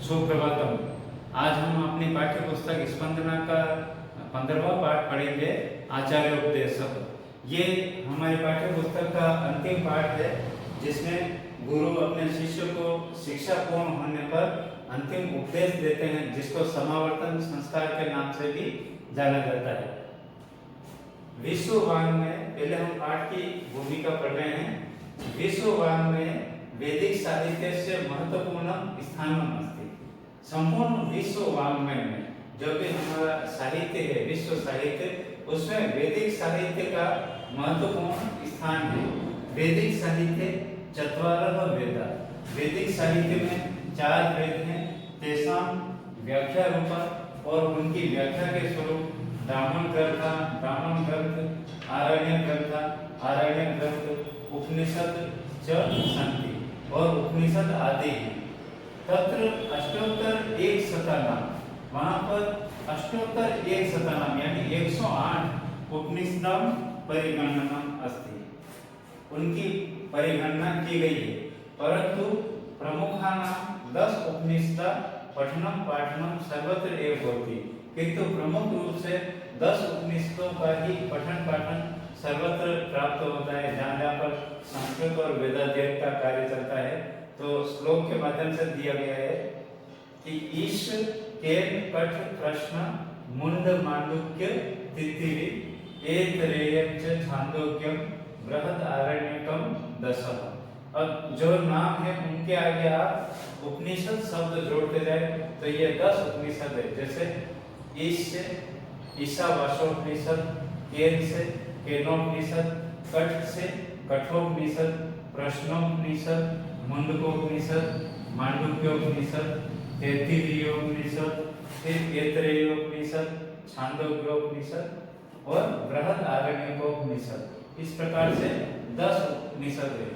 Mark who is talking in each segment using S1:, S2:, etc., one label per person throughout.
S1: सुप्रभातम। आज हम अपनी पाठ्य पुस्तक स्पंदना का 15वां पाठ पढ़ेंगे, आचार्य उपदेशक। ये हमारी पाठ्य पुस्तक का अंतिम पाठ है, जिसमें गुरु अपने शिष्य को शिक्षा पूर्ण होने पर अंतिम उपदेश देते हैं, जिसको समावर्तन संस्कार के नाम से भी जाना जाता है। विश्व वाङ् में पहले हम पाठ की भूमिका पढ़ रहे हैं। विश्व वाङ् में वैदिक साहित्य से महत्वपूर्ण स्थान अस्ति। संपूर्ण विश्व वाङ्मय में जो भी हमारा साहित्य है, विश्व साहित्य, उसमें वैदिक साहित्य का महत्वपूर्ण स्थान है। वैदिक साहित्य चत्वारः वेदा। वैदिक साहित्य में 4 वेद हैं, तेषां व्याख्या रूप और उनकी व्याख्या के स्वरूप ब्राह्मण ग्रंथ, आरण्य ग्रंथ, उपनिषद च सन्ति और उपनिषद आदि हैं। तत्र अष्टोत्तर 100 वहाँ पर अष्टोत्तर 100 यानी 108 उपनिषदं परिगणनम् अस्ति। उनकी परिगणना की गई है, परंतु प्रमुखानां 10 उपनिषद पठनम पाठनम सर्वत्र एव भवति। किंतु प्रमुख रूप से 10 उपनिषदों का ही पठन पाठन सर्वत्र प्राप्त होता है, जहाँ पर संस्कृत और वेदाध्ययन का कार्य चलता है। तो श्लोक के माध्यम से दिया गया है कि ईश केन कठ प्रश्न मुंड मांडुक्य तिथिवि एतरेयं च छांदोग्यम बृहद आरण्यकम दशः। अब जो नाम है उनके आगे आप उपनिषद शब्द जोड़ते जाए तो ये 10 उपनिषद है। जैसे ईश से ईशावास्योपनिषद, केन से केनोपनिषद, कठ से कठोपनिषद, प्रश्नोपनिषद, मुंडकोपनिषद, मांडुक्योपनिषद, तैत्तिरीयोपनिषद, फिर ऐतरेयोपनिषद, छांदोग्योपनिषद और बृहद आरण्यकोपनिषद। इस प्रकार से 10 उपनिषद है।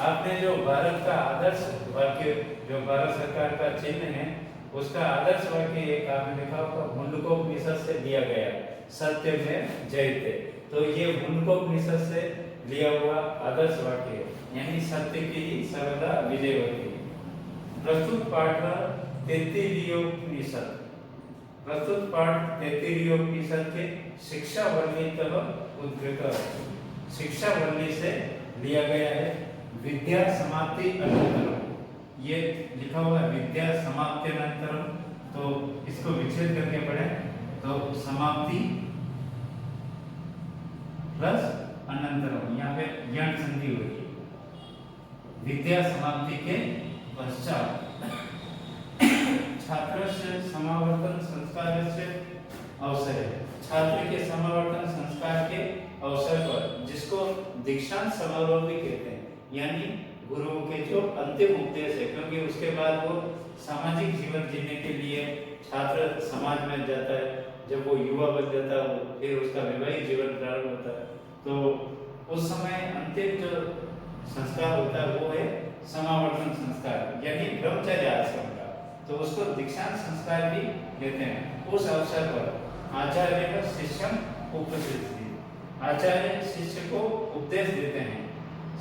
S1: आपने जो भारत का आदर्श वाक्य, जो भारत सरकार का चिन्ह है, उसका आदर्श वाक्य एक आपने लिखा होगा, मुंडकोपनिषद से लिया गया, सत्य में जयते। तो ये मुंडकोपनिषद से लिया हुआ आदर्श वाक्य है, यानी सत्य की ही सर्वदा विजय होती है। प्रस्तुत पाठ तैत्तिरीयोपनिषद। प्रस्तुत पाठ तैत्तिरीयोपनिषद के शिक्षा वल्ली तक उद्धृत। शिक्षा वल्ली से लिया गया है। विद्या समाप्ति अनंतरम, ये लिखा हुआ है विद्या समाप्ति अनंतरम, तो इसको विच्छेद करके पढ़े तो समाप्ति प्लस अनंतरम, यहाँ पे यण संधि हुई है। विद्या समाप्ति के पश्चात छात्र से समावर्तन संस्कार से अवसर है। छात्र के समावर्तन संस्कार के अवसर पर, जिसको दीक्षांत समारोह भी कहते हैं, यानी गुरुओं के जो अंतिम उपदेश है, क्योंकि उसके बाद वो सामाजिक जीवन जीने के लिए छात्र समाज में जाता है। जब वो युवा बन जाता है, फिर उसका वैवाहिक जीवन प्रारंभ होता है, तो उस समय अंतिम जो संस्कार होता है वो है समावर्तन संस्कार, यानी ब्रह्मचर्य आश्रम का। तो उसको दीक्षांत संस्कार भी कहते हैं। उस अवसर पर आचार्य का शिष्यम उपदिशति, आचार्य शिष्य को उपदेश देते हैं।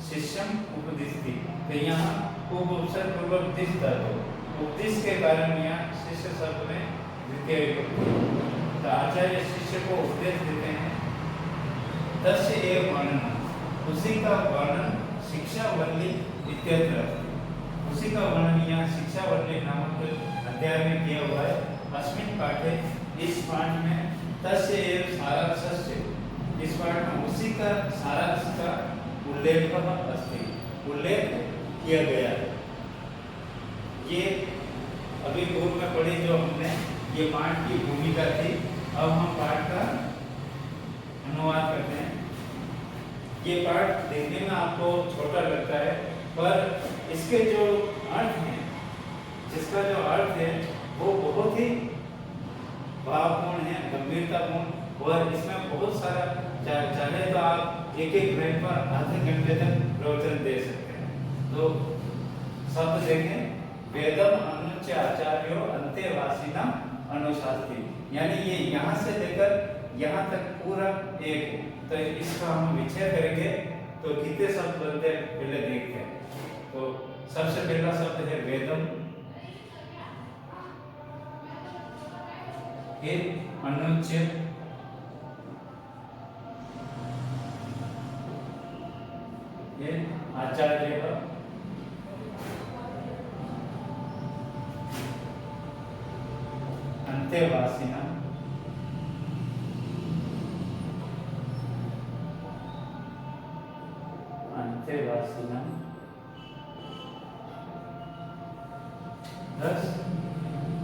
S1: शिष्यम उपदिशति, तो यहाँ उपसर्ग पूर्वक दिश धातु, उपदेश के कारण यहाँ शिष्य शब्द में द्वितीय विभक्ति। तो आचार्य शिष्य को उपदेश देते हैं। तस्य एव वर्णन, उसी का वर्णन शिक्षा वल्ली इत्यत्र, उसी का वर्णन यहाँ शिक्षा वल्ली नामक अध्याय में किया हुआ है। अस्मिन् पाठे, इस पाठ में तस्य एव सारांशस्य, इस पाठ में उसी का सारांश का उल्लेख अस्ति, उल्लेख किया गया है। ये अभी पूर्व में पढ़ी जो हमने, ये पाठ की भूमिका थी। अब हम पाठ का अनुवाद करते हैं। ये पाठ देखने में आपको छोटा लगता है, पर इसके जो अर्थ हैं, जिसका जो अर्थ है वो बहुत ही भावपूर्ण है, गंभीरतापूर्ण, और इसमें बहुत सारा, चाहे तो आप एक लाइन पर आधे घंटे तक प्रवचन दे सकते हैं। तो शब्द देखें, वेदम अनुच्च आचार्यो अंतेवासिना अनुशास्ति, यानी ये यहाँ से लेकर यहाँ तक पूरा एक है। तो इसका हम विच्छेद करेंगे तो कितने शब्द बनते हैं पहले देखते हैं। तो सबसे पहला शब्द है वेदम, फिर अनुच्चय आचार्य अंत्यवासिना दस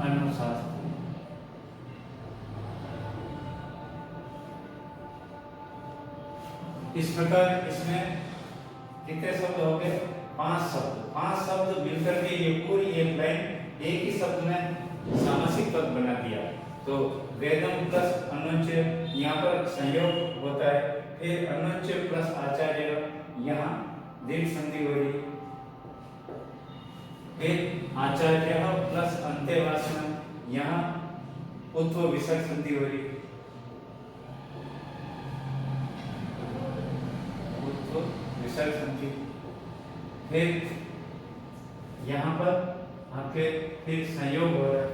S1: अनुशास्त्री। इस प्रकार इसमें कितने शब्द हो गए? 5 शब्द। 5 शब्द मिलकर के ये पूरी एक लाइन एक ही शब्द में सामासिक पद बना दिया। तो वेदम प्लस अनुच्चय, यहाँ पर संयोग होता है। फिर अनुच्चय प्लस आचार्य, यहाँ दीर्घ संधि हो रही। फिर आचार्य प्लस अंत्यवासन, यहाँ उत्व विसर्ग संधि हो रही। उत्व विसर्ग संधि। फिर यहाँ पर आपके फिर संयोग हो रहा है,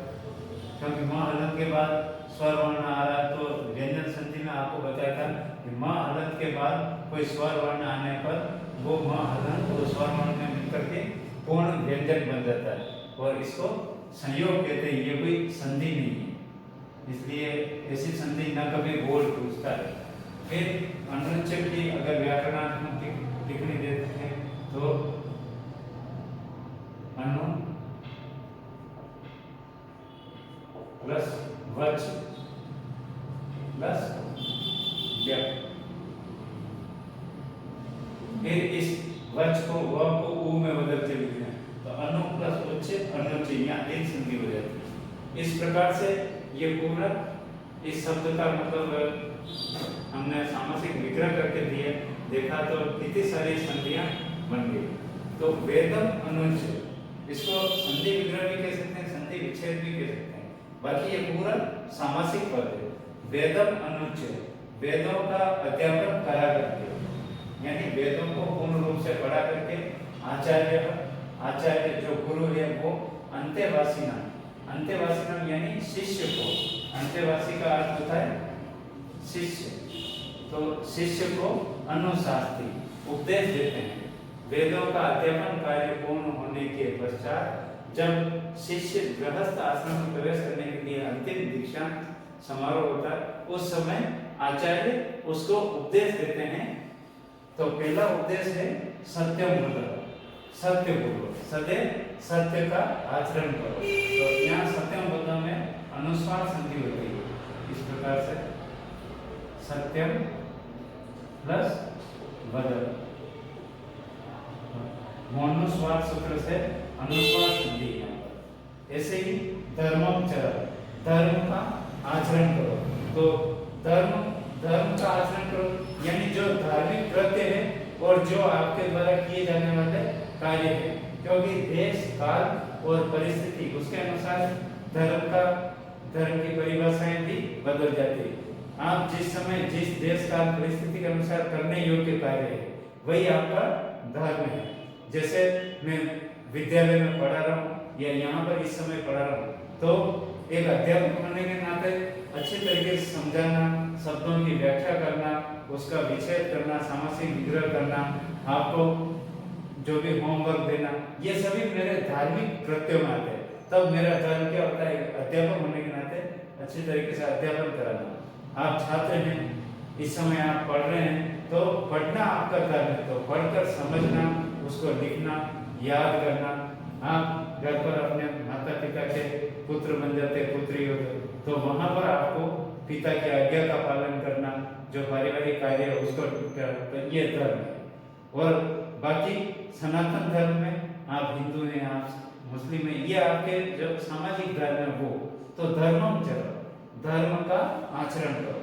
S1: क्योंकि मां हलंत के बाद स्वर वर्ण आ रहा है। तो व्यंजन संधि में आपको बताया था कि मां हलंत के बाद कोई स्वर वर्ण आने पर वो मां हलंत और स्वर वर्ण में मिलकर के पूर्ण व्यंजन बन जाता है, और इसको संयोग कहते हैं। ये कोई संधि नहीं है, इसलिए ऐसी संधि न कभी बोर्ड पूछता है। फिर अनुच्चय की अगर व्याकरणात्मक टिप्पणी देते हैं तो अनु प्लस वच प्लस व्यक्त। फिर इस वच को व को उ में बदलते लिखते हैं, तो अनु प्लस उच्च अनुच्च, यहाँ एक संधि हो जाती है। इस प्रकार से ये पूरा इस शब्द का मतलब हमने सामासिक विग्रह करके दिए, देखा तो कितनी सारी संधियां बन गई। तो वेदम अनुच्चय, इसको संधि विग्रह भी कह सकते हैं, संधि विच्छेद भी कह सकते हैं। बाकी ये पूरा सामासिक पद है। वेदम अनुच्चय, वेदों का अध्यापन करा करके, यानी वेदों को पूर्ण रूप से पढ़ा करके आचार्य जो गुरु है वो अंत्यवासिना, अंत्यवासिना यानी शिष्य को, अंत्यवासी का अर्थ होता है शिष्य, तो शिष्य को अनुशास्त्री उपदेश देते हैं। वेदों का अध्यापन कार्य पूर्ण होने के पश्चात जब शिष्य गृहस्थ आश्रम में प्रवेश करने के लिए अंतिम दीक्षा समारोह होता है, उस समय आचार्य उसको उपदेश देते हैं। तो पहला उपदेश है सत्यम वद, सत्य बोलो, सदैव सत्य का आचरण करो। तो यहाँ सत्यम वद में अनुस्वार संधि होती है, इस प्रकार से सत्यम प्लस वद, मोनुस्वार सूत्र से अनुस्वार संधि। ऐसे ही धर्माचरण, धर्म का आचरण करो। तो धर्म का आचरण करो यानी जो धार्मिक कृत्य है और जो आपके द्वारा किए जाने वाले कार्य है, क्योंकि देश काल और परिस्थिति उसके अनुसार धर्म की परिभाषाएं भी बदल जाती है। आप जिस समय जिस देश काल परिस्थिति के अनुसार करने योग्य कार्य है वही आपका धर्म है। जैसे मैं विद्यालय में पढ़ा रहा हूँ या यहाँ पर इस समय पढ़ा रहा हूँ, तो एक अध्यापक होने के नाते अच्छी तरीके से समझाना, शब्दों की व्याख्या करना, उसका विच्छेद करना, सामासिक विग्रह करना, आपको जो भी होमवर्क देना, ये सभी मेरे धार्मिक कृत्यों में आते हैं। तब मेरा धर्म क्या होता है? अध्यापक होने के नाते अच्छी तरीके से अध्यापन कराना। आप छात्र हैं, इस समय आप पढ़ रहे हैं, तो पढ़ना आपका धर्म है। तो पढ़कर समझना, उसको लिखना, याद करना। आप घर पर अपने माता पिता के पुत्र बन जाते, पुत्री होते, तो वहां पर आपको पिता की आज्ञा का पालन करना, जो पारिवारिक कार्य है उसको, तो ये धर्म है। और बाकी सनातन धर्म में आप हिंदू हैं, आप मुस्लिम हैं, ये आपके जो सामाजिक धर्म है वो, तो धर्माचरण, धर्म का आचरण करो।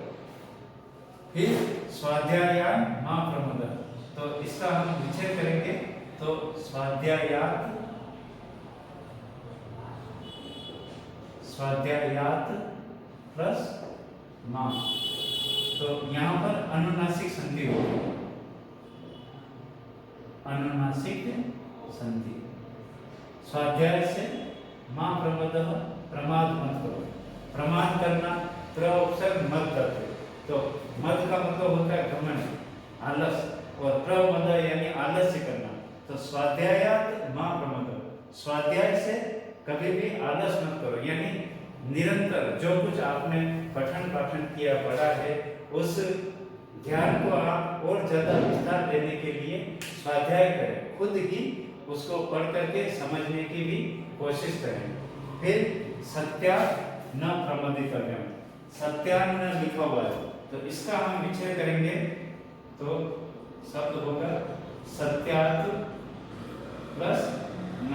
S1: फिर स्वाध्यायान मां प्रमोदन, तो इसका हम विच्छेद करेंगे। तो स्वाध्यायात प्लस मां, तो यहाँ पर अनुनासिक संधि होगी, अनुनासिक संधि। स्वाध्याय से मां प्रमोद, प्रमाद मत करो। प्रमाद करना प्र उपसर्ग मद धातु। तो मद का मतलब होता है घमंड, आलस, और प्रमद यानी आलस्य करना। तो स्वाध्यायात मां प्रमद, स्वाध्याय से कभी भी आलस मत करो, यानी निरंतर जो कुछ आपने पठन पाठन किया पढ़ा है उस ज्ञान को आप और ज्यादा विस्तार देने के लिए स्वाध्याय करें, खुद ही उसको पढ़ करके समझने की भी कोशिश करें। फिर सत्या न प्रमदितव्यम, सत्यान्न लिखा हुआ है, तो इसका हम विचार करेंगे तो शब्द होगा सत्यात् प्लस न,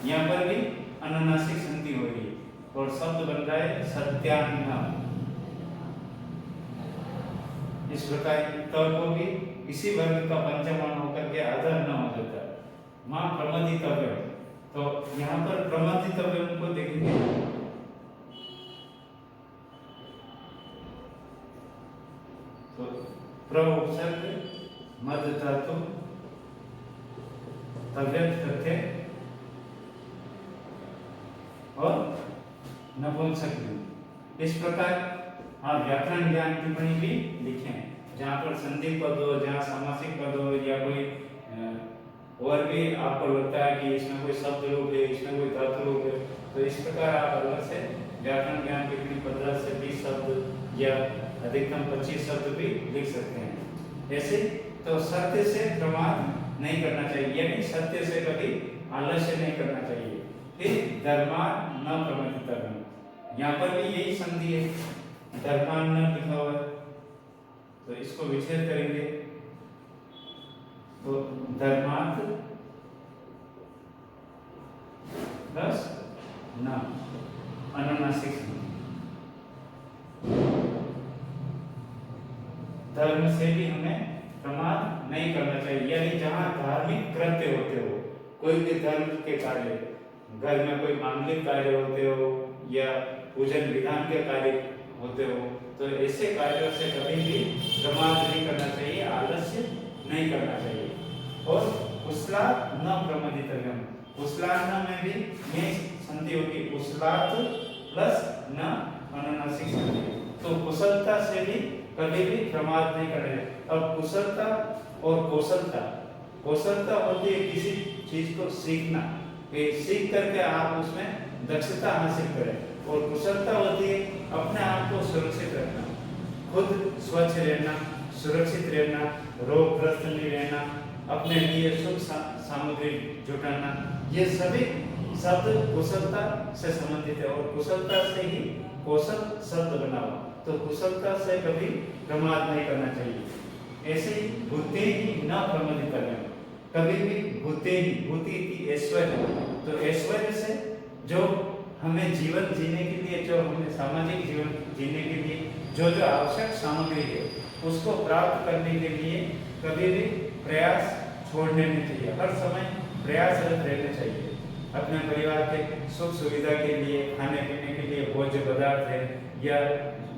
S1: यहाँ पर भी अनुनासिक संधि हो रही है और शब्द बन रहा है सत्यान्न। इस प्रकार त को भी इसी वर्ग का पंचमान होकर के आधार न हो जाता है। मां प्रमदितव्यम, तो यहाँ पर प्रमदितव्यम को देखेंगे तो प्र उपसर्ग मद धातु तव्यंत प्रत्यय और नपुंसक। इस प्रकार आप व्याकरण ज्ञान टिप्पणी भी लिखें, जहाँ पर संधि पद हो, जहाँ सामासिक पद हो, या कोई और भी आपको लगता है कि इसमें कोई शब्द रूप है, इसमें कोई धातु रूप है, तो इस प्रकार आप अलग से व्याकरण ज्ञान टिप्पणी 15 से 20 शब्द या अधिकतम 25 शब्द भी लिख सकते हैं। ऐसे तो सत्य से प्रमाद नहीं करना चाहिए, यानी सत्य से कभी आलस्य नहीं करना चाहिए। फिर धर्मान न प्रमदितव्यम, यहाँ पर भी यही संधि है, धर्मान न लिखा हुआ है, तो इसको विच्छेद करेंगे तो धर्मात् प्लस न, अनुनासिक संधि। धर्म से भी हमें प्रमाद नहीं करना चाहिए, यानी जहाँ धार्मिक कृत्य होते हो, कोई भी धर्म के कार्य, घर में कोई मांगलिक कार्य होते हो या पूजन विधान के कार्य होते हो, तो ऐसे कार्यों से कभी भी प्रमाद नहीं करना चाहिए, आलस्य नहीं करना चाहिए। और कुशलात् न प्रमदितव्यम, कुशलान्न में भी ये संधि होगी, कुशलात् प्लस न, अनुनासिक संधि। तो कुशलता से भी कभी भी प्रमाद नहीं करना है। अब कुशलता और कौशलता, कौशलता होती है किसी चीज को सीखना, कि सीख करके आप उसमें दक्षता हासिल करें, और कुशलता होती है अपने आप को सुरक्षित रखना, खुद स्वच्छ रहना, सुरक्षित रहना, रोगग्रस्त नहीं रहना, अपने लिए सुख सामग्री जुटाना, ये सभी शब्द कुशलता से संबंधित है, और कुशलता से ही कौशल शब्द बना हुआ, तो कुशलता से कभी प्रमाद नहीं करना चाहिए। ऐसे ही बुद्धि ही न प्रमदितव्यम, कभी भी बुद्धि ही, बुद्धि की ऐश्वर्य, तो ऐश्वर्य से जो हमें जीवन जीने के लिए, जो हमें सामाजिक जीवन जीने के लिए जो जो आवश्यक सामग्री है उसको प्राप्त करने के लिए कभी भी प्रयास छोड़ने नहीं चाहिए, हर समय प्रयासरत रहना चाहिए। अपने परिवार के सुख सुविधा के लिए, खाने पीने के लिए भोज्य पदार्थ है या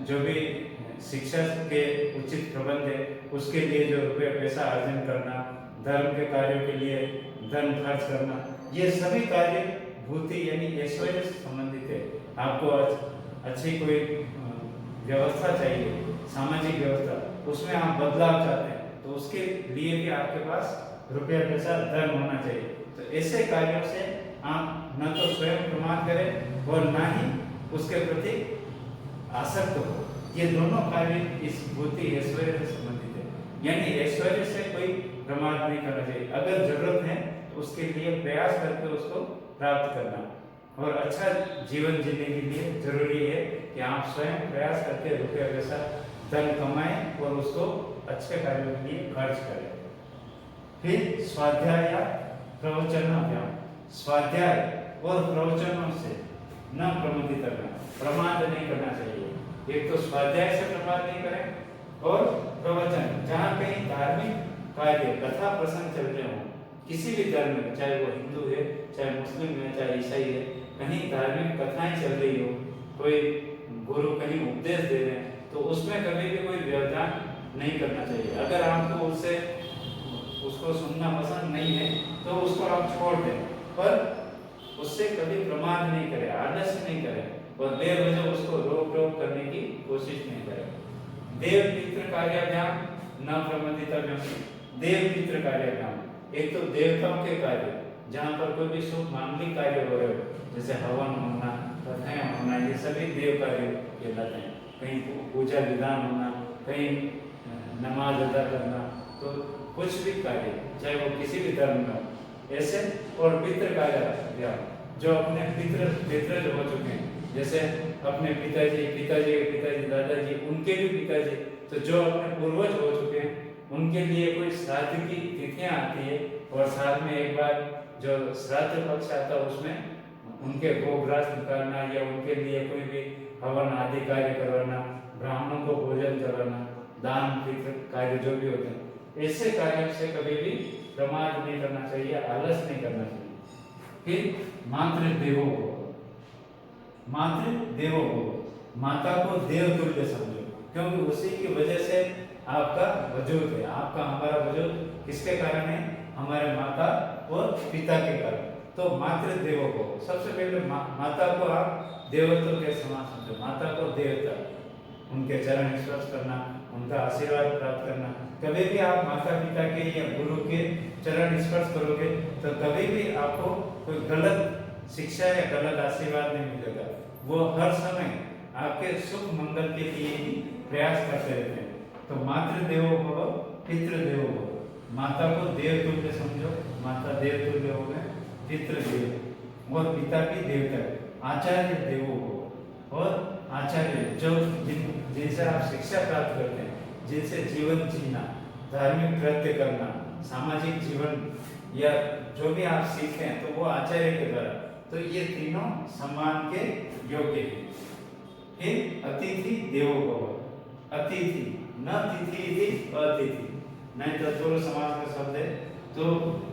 S1: जो भी शिक्षा के उचित प्रबंध है उसके लिए जो रुपये पैसा अर्जन करना, धर्म के कार्यों के लिए धन खर्च करना, ये सभी कार्य भूति यानी ऐश्वर्य से संबंधित है। आपको अच्छी कोई व्यवस्था चाहिए, सामाजिक व्यवस्था, उसमें आप बदलाव चाहते हैं, तो उसके लिए भी आपके पास रुपया पैसा धन होना चाहिए। तो ऐसे कार्यों से आप न तो स्वयं प्रमाद करें और न ही उसके प्रति आसक्त हो। ये दोनों कार्य इस भूति ऐश्वर्य से संबंधित है, यानी ऐश्वर्य से कोई प्रमाद नहीं करना चाहिए। अगर जरूरत है तो उसके लिए प्रयास करके उसको प्राप्त करना, और अच्छा जीवन जीने के लिए जरूरी है कि आप स्वयं प्रयास करके रुपया पैसा धन कमाएं और उसको अच्छे कार्यों के लिए खर्च करें। फिर स्वाध्याय या प्रवचनाभ्याम, स्वाध्याय और प्रवचनों से न प्रमोदित करना, प्रमाद नहीं करना चाहिए। एक तो स्वाध्याय से प्रमाद नहीं करें और प्रवचन, जहाँ कहीं धार्मिक कार्य कथा प्रसंग चल रहे हों, किसी भी धर्म में, चाहे वो हिंदू है, चाहे मुस्लिम है, चाहे ईसाई है, कहीं धार्मिक कथाएं चल रही हो, कोई गुरु कहीं उपदेश दे रहे हैं, तो उसमें कभी भी कोई व्यवधान नहीं करना चाहिए। अगर आपको उसको सुनना पसंद नहीं है तो उसको आप छोड़ दें, पर उससे कभी प्रमाद नहीं करें, आलस्य नहीं करें और बेवजह उसको रोक उपद्रव करने की कोशिश नहीं करें। देव पितृ कार्याभ्याम न प्रबंधितव्यम। देव पितृ कार्याभ्याम, एक तो देवताओं के कार्य, जहाँ पर कोई भी शुभ मांगलिक कार्य हो रहे हो, जैसे हवन होना, कथाएं होना, ये सभी देव कार्य कहलाते हैं। कहीं पूजा विधान होना, कहीं नमाज अदा करना, तो कुछ भी कार्य चाहे वो किसी भी धर्म में हो, ऐसे। और पितृ कार्य, जो अपने पितृ हो चुके हैं, जैसे अपने पिताजी के पिताजी, दादाजी, उनके भी पिताजी, तो जो अपने पूर्वज हो चुके हैं, उनके लिए कोई श्राद्ध की तिथियां आती है, और साथ में एक बार जो श्राद्ध पक्ष आता है उसमें उनके गोग्रास निकालना, या उनके लिए कोई भी हवन आदि कार्य करवाना, ब्राह्मणों को भोजन करवाना, दान पितृ कार्य जो भी होते हैं, ऐसे कार्यों से कभी भी प्रमाद नहीं करना चाहिए, आलस नहीं करना चाहिए। फिर मातृदेवो भव, मातृदेवो भव, माता को देव तुल्य समझो, क्योंकि उसी की वजह से आपका वजूद है। आपका हमारा वजूद किसके कारण है? हमारे माता और पिता के कारण। तो मातृदेवो भव, सबसे पहले माता को आप देवत्व के समान समझो, माता को देवता, उनके चरण स्पर्श करना, उनका आशीर्वाद प्राप्त करना। कभी भी आप माता पिता के या गुरु के चरण स्पर्श करोगे तो कभी भी आपको कोई गलत शिक्षा या गलत आशीर्वाद नहीं मिलेगा। वो हर समय आपके सुख मंगल के लिए ही प्रयास करते रहते हैं। तो मातृदेवो भव, पितृदेवो भव, माता को देव तुल्य समझो, माता देव तुल्य हो गए, पितृदेव, और पिता भी देवता। आचार्य देवो भव, और आचार्य जो जिनसे आप शिक्षा प्राप्त करते हैं, जिनसे जीवन जीना, धार्मिक कृत्य करना, सामाजिक जीवन या जो भी आप सीखते हैं, तो वो आचार्य के द्वारा। तो ये तीनों सम्मान के योग्य हैं। फिर अतिथि देवो भव, अतिथि, न तिथि थी अतिथि, नहीं तत्पुरुष समास का शब्द है, तो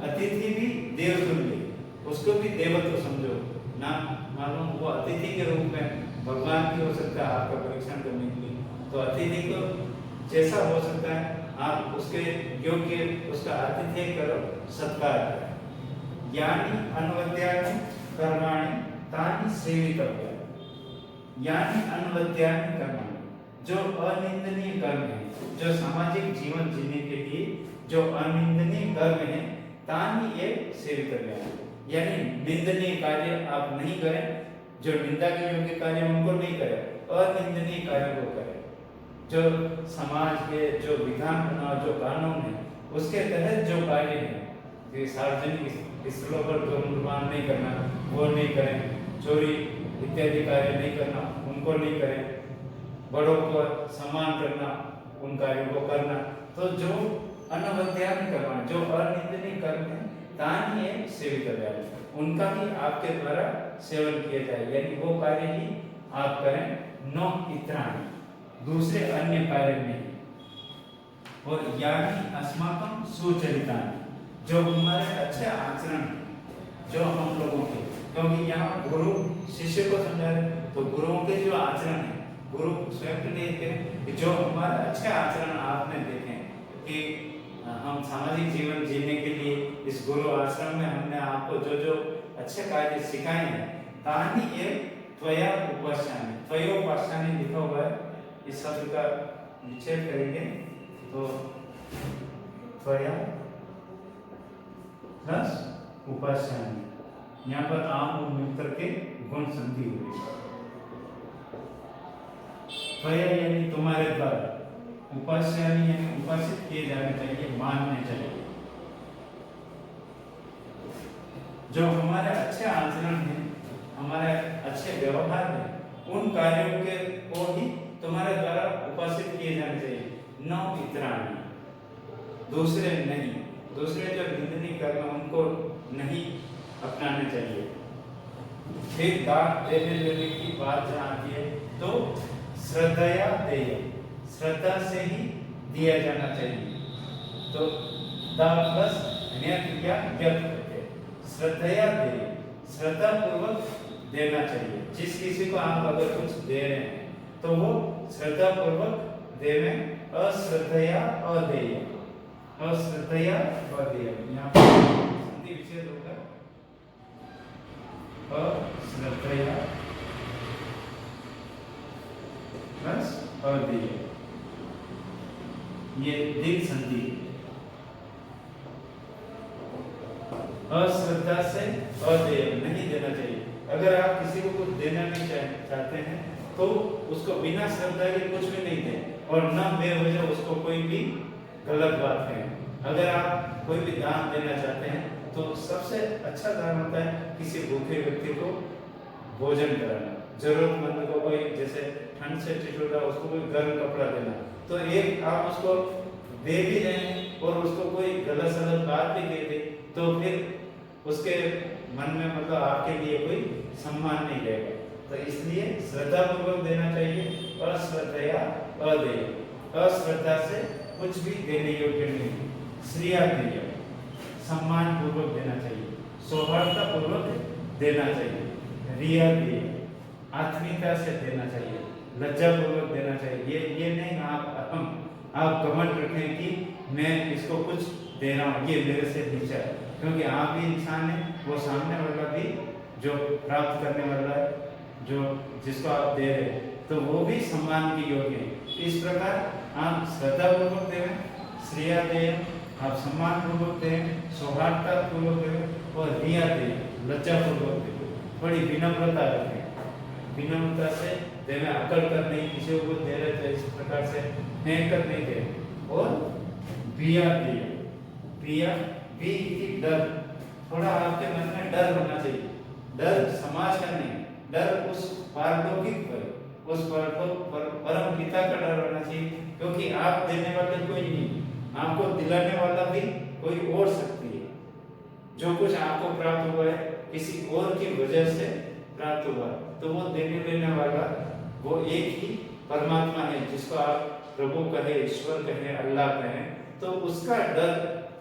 S1: अतिथि भी देव तुल्य, उसको भी देवत्व समझो ना। मालूम वो अतिथि के रूप में भगवान की हो सकता है आपका परीक्षण करने के लिए, तो अतिथि को जैसा हो सकता है आप उसके योग्य उसका आतिथ्य करो, सत्कार करो। यानी अन्वद्यानि कर्माणि तानि सेवितव्य, यानी अन्वद्यानि कर्माणि, जो अनिंदनीय कर्म है, जो सामाजिक जीवन जीने के लिए जो अनिंदनीय कर्म है, तानि ये सेवितव्य, यानी निंदनीय कार्य आप नहीं करें, जो निंदा के योग्य कार्य उनको नहीं करें, अनिंदनीय कार्य को करें। जो समाज के जो विधान जो कानून है उसके तहत जो कार्य है, कि सार्वजनिक स्थलों पर धूम्रपान नहीं करना, वो नहीं करें, चोरी इत्यादि कार्य नहीं करना, उनको नहीं करें, बड़ों को सम्मान करना, उन कार्यों को करना। तो जो अनवद्यानि कर्म, जो अनिंदनीय कर्म है, तानि ये सेवितव्य, उनका ही आपके द्वारा सेवन किया जाए, यानी वो कार्य ही आप करें, न इतराणि, दूसरे अन्य कार्य नहीं। और यानी अस्माकं सुचरितानि, जो हमारे अच्छे आचरण जो हम लोगों के, क्योंकि यहाँ गुरु शिष्य को समझा रहे, तो गुरुओं के जो आचरण है, गुरु स्वयं नहीं कहते, जो हमारे अच्छे आचरण आपने देखे कि हम सामाजिक जीवन जीने के लिए इस गुरु आश्रम में हमने आपको जो जो अच्छे कार्य सिखाए हैं, तानि ये त्वया उपश्यामि, त्वयोपश्यामि लिखा हुआ है, इस शब्द का विच्छेद करेंगे तो त्वया प्लस उपश्यामि, यहाँ पर आम और मित्र के गुण संधि हुई। त्वया यानी तुम्हारे द्वारा, उपास्यामि यानी उपासित किए जाने चाहिए, मानने चाहिए। जो हमारे अच्छे आचरण है, हमारे अच्छे व्यवहार है, उन कार्यों के को ही तुम्हारे द्वारा उपासित किए जाने चाहिए, न इतराणि, दूसरे नहीं, दूसरे जो निंदनीय कर्म उनको नहीं अपनाने चाहिए। फिर दान देने लेने की बात जहाँ आती है तो श्रद्धया देय, श्रद्धा से ही दिया जाना चाहिए। तो दा प्लस न्यत या यत करके श्रद्धया देय, श्रद्धा पूर्वक देना चाहिए। जिस किसी को आप अगर कुछ दे रहे हैं तो वो श्रद्धा पूर्वक देवें, अश्रद्धया अदेय, अश्रद्धया अदेय, यहाँ पर संधि विच्छेद होगा, अश्रद्धया प्लस अदेय, ये दीर्घ संधि। अश्रद्धा से अदेय नहीं देना चाहिए। अगर आप किसी को कुछ देना नहीं चाहते हैं तो उसको बिना श्रद्धा के कुछ भी नहीं दें और न बेवजह उसको कोई भी गलत बात कहें। अगर आप कोई भी दान देना चाहते हैं तो सबसे अच्छा दान होता है किसी भूखे व्यक्ति को भोजन कराना, जरूरतमंद को कोई जैसे ठंड से ठिठुरा उसको कोई गर्म कपड़ा देना। तो एक आप उसको दे भी दें और उसको कोई गलत सलत बात भी कह दे तो फिर उसके मन में मतलब आपके लिए कोई सम्मान नहीं रहेगा। तो इसलिए श्रद्धा पूर्वक देना चाहिए। अश्रद्धया अदेय, अश्रद्धा से कुछ भी देने योग्य नहीं। श्रेयादेय, सम्मान पूर्वक देना चाहिए, सौहार्दता पूर्वक देना चाहिए। रियादेय, आत्मीयता से देना चाहिए, लज्जा पूर्वक देना चाहिए। ये नहीं आप घमंड रखें कि मैं इसको कुछ दे रहा हूँ, ये मेरे से नीचा है, क्योंकि आप भी इंसान है, वो सामने वाला भी जो प्राप्त करने वाला है, जो जिसको आप दे रहे हैं, तो वो भी सम्मान के योग्य है। इस प्रकार आप श्रद्धा पूर्वक देवें, श्रेयादेय आप सम्मान पूर्वक दें, सौहार्दता पूर्वक दें और रियादेय लज्जा पूर्वक दें। थोड़ी विनम्रता रखें, विनम्रता से देवें, अकड़ कर नहीं, किसी को दे रहे तो इस प्रकार से फेंक कर नहीं दें। और बियादेय, बिया बी की डर, थोड़ा आपके मन में डर होना चाहिए। डर समाज का नहीं, डर उस पारलौकिक पर, उस परम पिता का डर होना चाहिए, क्योंकि आप देने वाले कोई नहीं, आपको दिलाने वाला भी कोई और शक्ति है। जो कुछ आपको प्राप्त हुआ है किसी और की वजह से प्राप्त हुआ, तो वो देने लेने वाला वो एक ही परमात्मा है, जिसको आप प्रभु कहे, ईश्वर कहे, अल्लाह कहे। तो उसका डर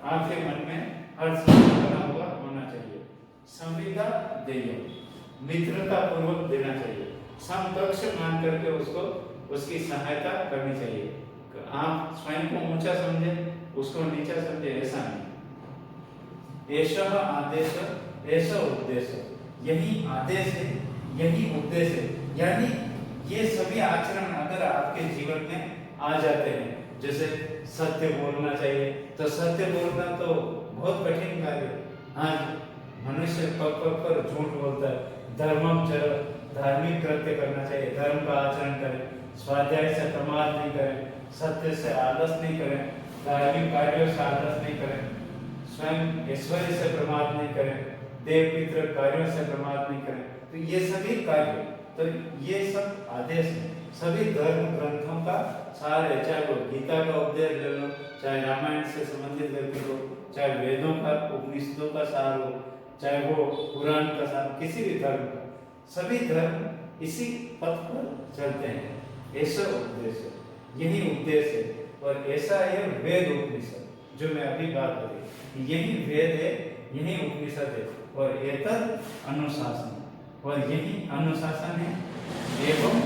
S1: आपके मन में हर समय बना हुआ होना चाहिए। संविदा देय, मित्रता पूर्वक देना चाहिए, समकक्ष मान करके उसको उसकी सहायता करनी चाहिए। आप स्वयं को ऊंचा समझे, उसको नीचा समझे, ऐसा नहीं। ऐसा आदेश, ऐसा उपदेश, यही आदेश है, यही उपदेश है। यानी ये सभी आचरण अगर आपके जीवन में आ जाते हैं, जैसे सत्य बोलना चाहिए, तो सत्य बोलना तो बहुत कठिन कार्य है। आज मनुष्य पग पग पर झूठ बोलता है। धार्मिक कृत्य करना चाहिए, धर्म का आचरण करें, स्वाध्याय से प्रमाद नहीं करें, सत्य से आलस नहीं करें, धार्मिक कार्यों से आलस नहीं करें, स्वयं ऐश्वर्य से प्रमाद नहीं करें, देव पितृ कार्यों से प्रमाद नहीं करें। तो ये सभी कार्य, तो ये सब आदेश है, सभी धर्म ग्रंथों का सार है। चाहे वो गीता का उपदेश ले लो, चाहे रामायण से संबंधित व्यक्ति हो, चाहे वेदों का उपनिषदों का सार हो, चाहे वो पुराण का सार, किसी भी धर्म का, सभी धर्म इसी पथ पर चलते हैं। ऐसा उपदेश है, यही उपदेश है, और ऐसा है वेद उपनिषद जो मैं अभी बात करी, यही वेद है, यही उपनिषद है, और एतद अनुशासन, और यही अनुशासन है एवं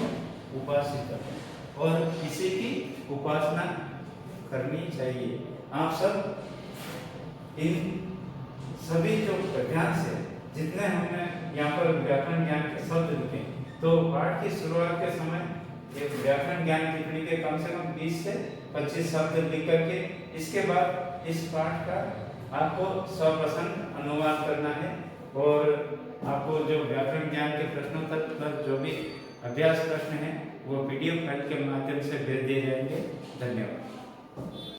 S1: उपासित, और इसी की उपासना करनी चाहिए। आप सब इन सभी जो ध्यान से जितने हमने यहाँ पर व्याकरण ज्ञान के शब्द लिखे, तो पाठ की शुरुआत के समय एक व्याकरण ज्ञान टिप्पणी के कम से कम 20 से 25 शब्द लिख करके, इसके बाद इस पाठ का आपको स्वपसंद अनुवाद करना है, और आपको जो व्याकरण ज्ञान के प्रश्नोत्तर पर जो भी अभ्यास प्रश्न है वो PDF फाइल के माध्यम से भेज दिए जाएंगे। धन्यवाद।